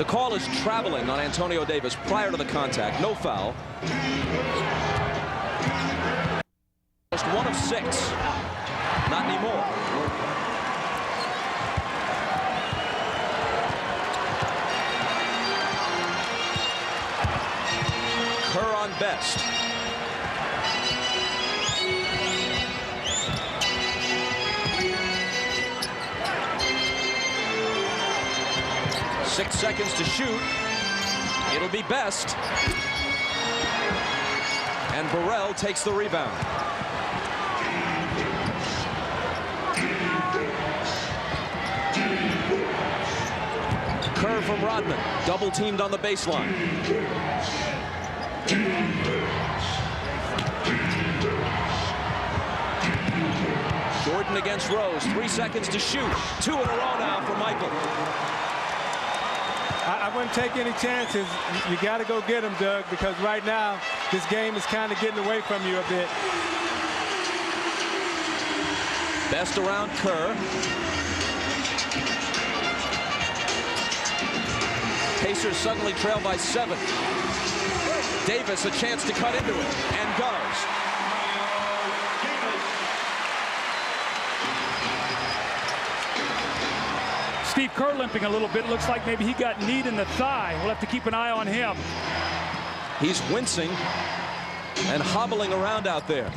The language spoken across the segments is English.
The call is traveling on Antonio Davis prior to the contact. No foul. Just 1 of 6. Not anymore. Kerr on Best. Six seconds to shoot. It'll be Best. And Burrell takes the rebound. Kerr from Rodman. Double teamed on the baseline. Jordan against Rose. 3 seconds to shoot. 2 in a row now for Michael. I wouldn't take any chances. You got to go get him, Doug, because right now this game is kind of getting away from you a bit. Best around Kerr. Pacers suddenly trail by 7. Davis a chance to cut into it, and does. Steve Kerr limping a little bit. Looks like maybe he got kneed in the thigh. We'll have to keep an eye on him. He's wincing and hobbling around out there.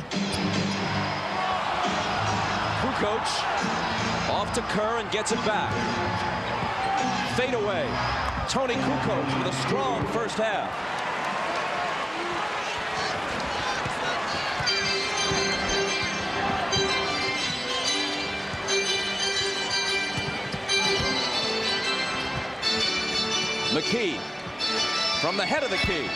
Kukoc off to Kerr and gets it back. Fade away. Tony Kukoc with a strong first half. McKee from the head of the key.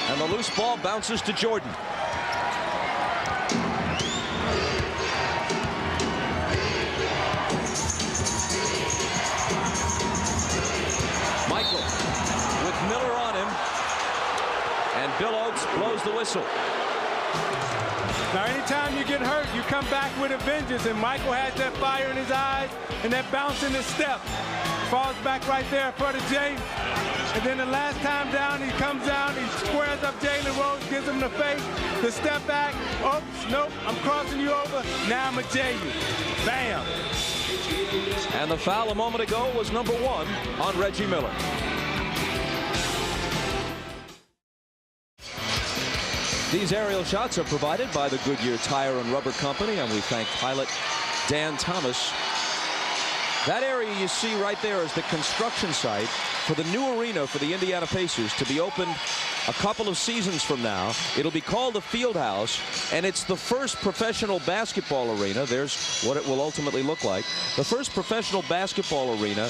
And the loose ball bounces to Jordan. Michael with Miller on him. And Bill Oates blows the whistle. Now, anytime you get hurt, you come back with a vengeance, and Michael has that fire in his eyes and that bounce in his step. Falls back right there in front of Jay. And then the last time down, he comes down, he squares up Jalen Rose, gives him the face, the step back. Oops, nope, I'm crossing you over. Now I'm a Jay you. Bam. And the foul a moment ago was number 1 on Reggie Miller. These aerial shots are provided by the Goodyear Tire and Rubber Company, and we thank pilot Dan Thomas. That area you see right there is the construction site for the new arena for the Indiana Pacers to be opened a couple of seasons from now. It'll be called the Fieldhouse, and it's the first professional basketball arena. There's what it will ultimately look like. The first professional basketball arena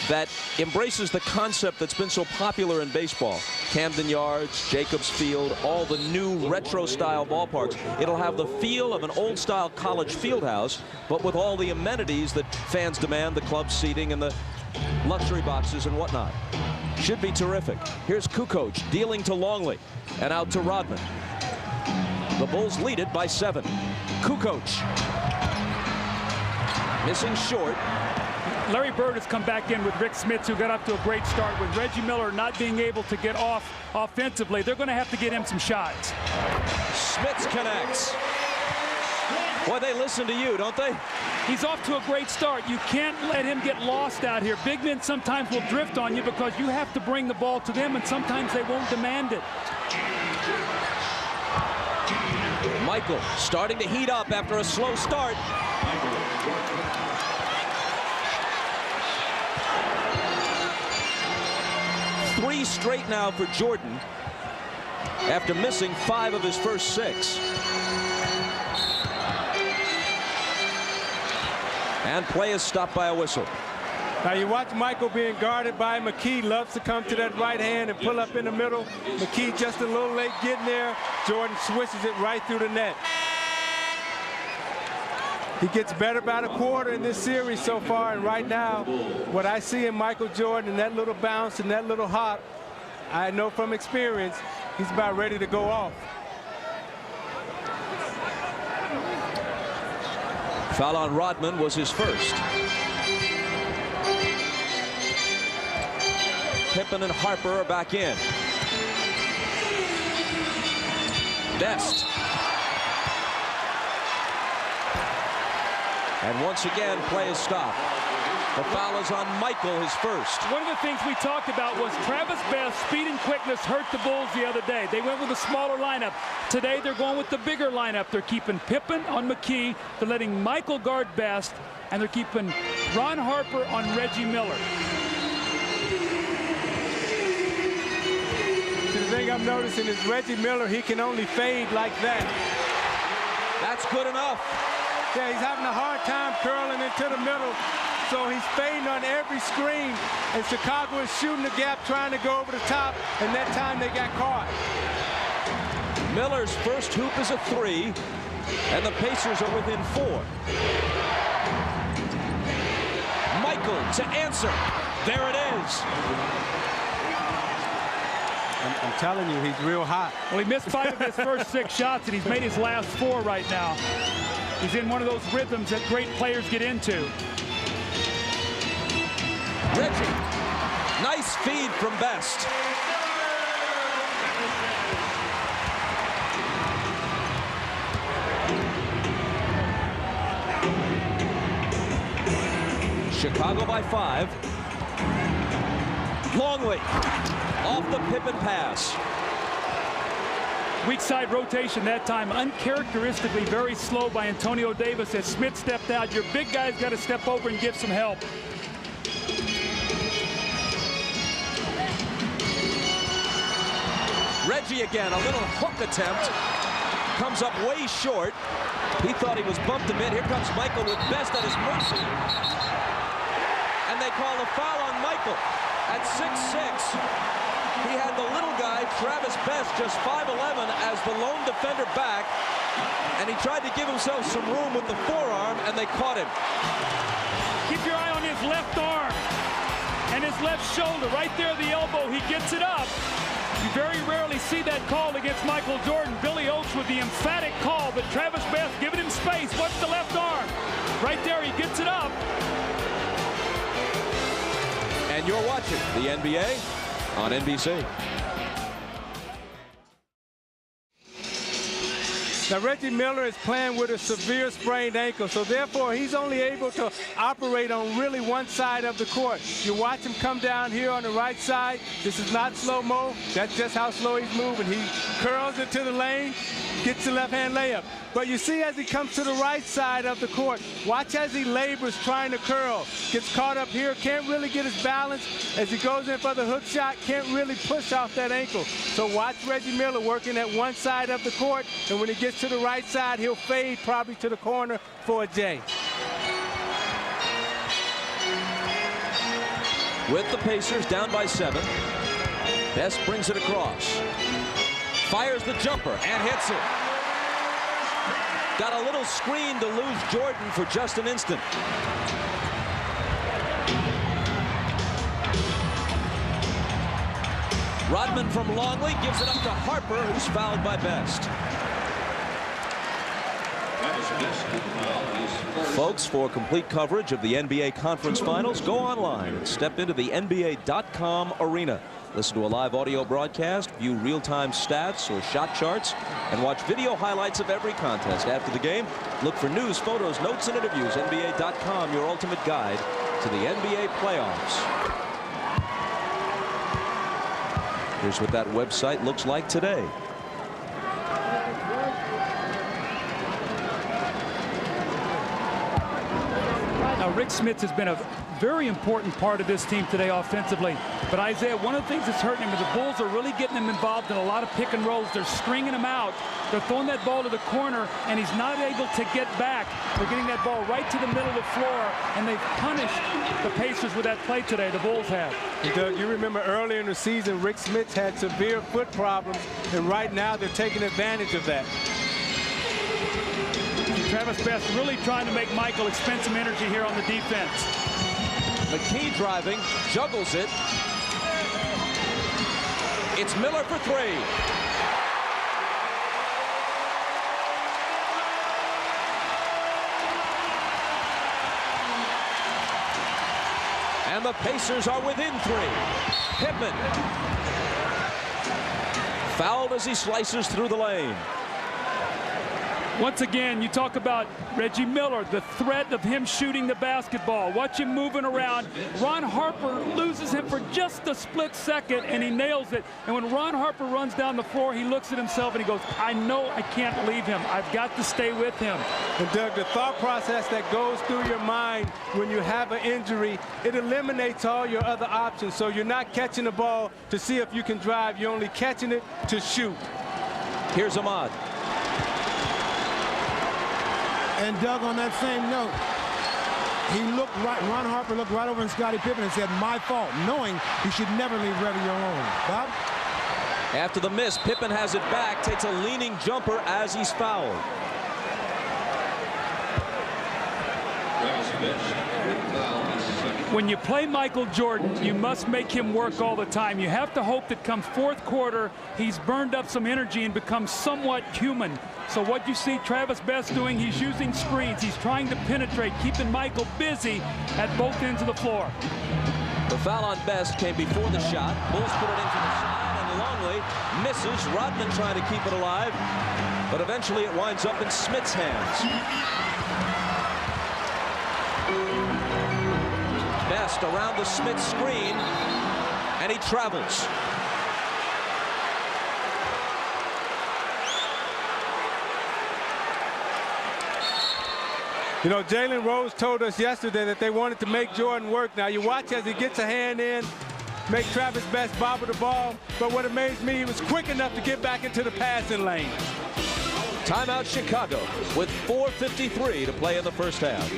that embraces the concept that's been so popular in baseball. Camden Yards, Jacobs Field, all the new retro-style ballparks. It'll have the feel of an old-style college field house, but with all the amenities that fans demand, the club seating and the luxury boxes and whatnot. Should be terrific. Here's Kukoc dealing to Longley and out to Rodman. The Bulls lead it by 7. Kukoc missing short. Larry Bird has come back in with Rick Smits, who got up to a great start. With Reggie Miller not being able to get off offensively, they're going to have to get him some shots. Smits connects. Boy, they listen to you, don't they? He's off to a great start. You can't let him get lost out here. Big men sometimes will drift on you because you have to bring the ball to them, and sometimes they won't demand it. Michael starting to heat up after a slow start. Three straight now for Jordan after missing 5 of his first 6. And play is stopped by a whistle. Now you watch Michael being guarded by McKee. Loves to come to that right hand and pull up in the middle. McKee just a little late getting there. Jordan swishes it right through the net. He gets better by the quarter in this series so far, and right now, what I see in Michael Jordan and that little bounce and that little hop, I know from experience, he's about ready to go off. Foul on Rodman was his first. Pippen and Harper are back in. Best. And once again, play is stopped. The foul is on Michael, his first. One of the things we talked about was Travis Best's speed and quickness hurt the Bulls the other day. They went with a smaller lineup. Today, they're going with the bigger lineup. They're keeping Pippen on McKee. They're letting Michael guard Best. And they're keeping Ron Harper on Reggie Miller. So the thing I'm noticing is Reggie Miller, he can only fade like that. That's good enough. Yeah, he's having a hard time curling into the middle. So he's fading on every screen. And Chicago is shooting the gap, trying to go over the top. And that time they got caught. Miller's first hoop is a 3. And the Pacers are within 4. Michael to answer. There it is. I'm telling you, he's real hot. Well, he missed 5 of his first 6 shots, and he's made his last 4 right now. He's in one of those rhythms that great players get into. Reggie, nice feed from Best. Chicago by 5. Longley off the Pippen pass. Weak side rotation that time, uncharacteristically very slow by Antonio Davis as Smith stepped out. Your big guy's got to step over and give some help. Reggie again, a little hook attempt. Comes up way short. He thought he was bumped a bit. Here comes Michael with Best at his mercy. And they call a foul on Michael at 6'6". He had the little guy, Travis Best, just 5'11", as the lone defender back. And he tried to give himself some room with the forearm, and they caught him. Keep your eye on his left arm and his left shoulder. Right there at the elbow, he gets it up. You very rarely see that call against Michael Jordan. Billy Oates with the emphatic call, but Travis Best giving him space. Watch the left arm. Right there, he gets it up. And you're watching the NBA on NBC. Now, Reggie Miller is playing with a severe sprained ankle, so therefore he's only able to operate on really one side of the court. You watch him come down here on the right side. This is not slow-mo. That's just how slow he's moving. He curls it to the lane, gets the left-hand layup. But you see as he comes to the right side of the court, watch as he labors trying to curl. Gets caught up here, can't really get his balance. As he goes in for the hook shot, can't really push off that ankle. So watch Reggie Miller working at one side of the court, and when he gets to the right side, he'll fade probably to the corner for a J. With the Pacers down by 7. Best brings it across. Fires the jumper and hits it. Got a little screen to lose Jordan for just an instant. Rodman from Longley gives it up to Harper, who's fouled by Best. Folks, for complete coverage of the NBA Conference Finals, go online and step into the NBA.com arena. Listen to a live audio broadcast, view real-time stats or shot charts, and watch video highlights of every contest. After the game, look for news, photos, notes, and interviews. NBA.com, your ultimate guide to the NBA playoffs. Here's what that website looks like today. Now, Rick Smith has been a very important part of this team today offensively. But Isaiah, one of the things that's hurting him is the Bulls are really getting him involved in a lot of pick and rolls. They're stringing him out. They're throwing that ball to the corner, and he's not able to get back. They're getting that ball right to the middle of the floor, and they've punished the Pacers with that play today. The Bulls have. Doug, you remember earlier in the season, Rick Smith had severe foot problems, and right now they're taking advantage of that. Travis Best really trying to make Michael expend some energy here on the defense. McKee driving, juggles it. It's Miller for 3. And the Pacers are within 3. Pippen fouled as he slices through the lane. Once again, you talk about Reggie Miller, the threat of him shooting the basketball. Watch him moving around. Ron Harper loses him for just a split second, and he nails it. And when Ron Harper runs down the floor, he looks at himself and he goes, I know I can't leave him. I've got to stay with him. And Doug, the thought process that goes through your mind when you have an injury, it eliminates all your other options. So you're not catching the ball to see if you can drive. You're only catching it to shoot. Here's Ahmad. And Doug, on that same note, Ron Harper looked right over at Scottie Pippen and said, my fault, knowing he should never leave Reggie alone. Bob? After the miss, Pippen has it back, takes a leaning jumper as he's fouled. When you play Michael Jordan, you must make him work all the time. You have to hope that come fourth quarter, he's burned up some energy and becomes somewhat human. So what you see Travis Best doing, he's using screens. He's trying to penetrate, keeping Michael busy at both ends of the floor. The foul on Best came before the shot. Bulls put it into the side, and Longley misses. Rodman trying to keep it alive, but eventually it winds up in Smith's hands. Best around the Smith screen, and he travels. You know, Jalen Rose told us yesterday that they wanted to make Jordan work. Now, you watch as he gets a hand in, make Travis Best bobble the ball. But what amazed me, he was quick enough to get back into the passing lane. Timeout Chicago with 4:53 to play in the first half.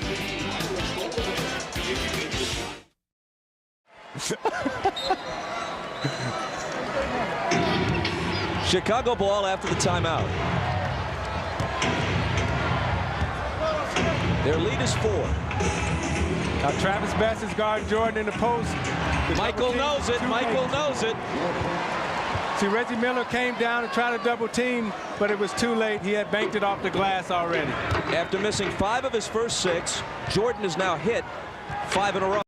Chicago ball after the timeout. Their lead is 4. Now Travis Best is guarding Jordan in the post. Michael knows it. Michael knows it. See, Reggie Miller came down to try to double team, but it was too late. He had banked it off the glass already. After missing 5 of his first 6, Jordan is now hit 5 in a row.